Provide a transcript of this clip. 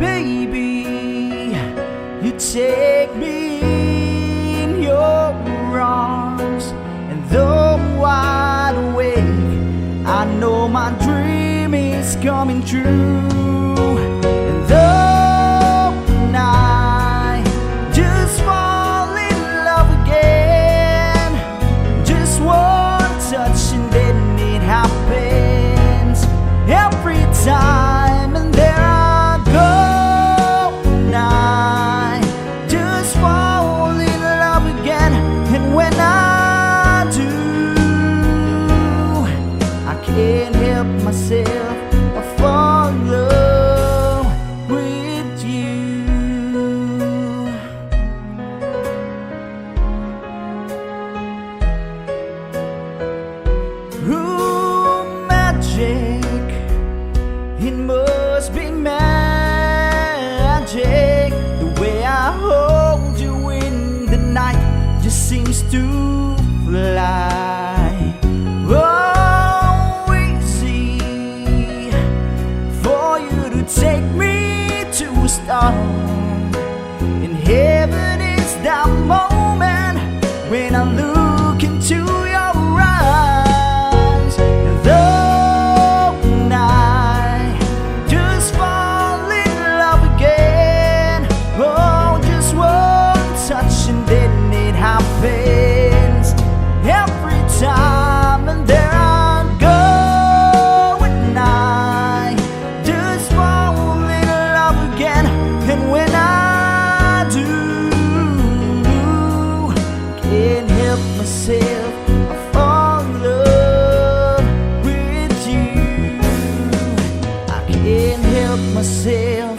baby, you take me in your arms, and though I'm wide awake, I know my dream is coming true. And though I just fall in love again, just one touch and then it happens every time. And there I go, and I just fall in love again. And when I do, I can't help myself, I fall in love with you. Ooh, magic, it must be magic. The way I hold you in the night just seems to fly. Oh, easy for you to take me to a star. In heaven is that moment when I look into your eyes. And though I just fall in love again, oh, just one touch and then it happens every time. And there I go, and I just fall in love again. And when I do, can't help myself, I fall in love with you. I can't help myself,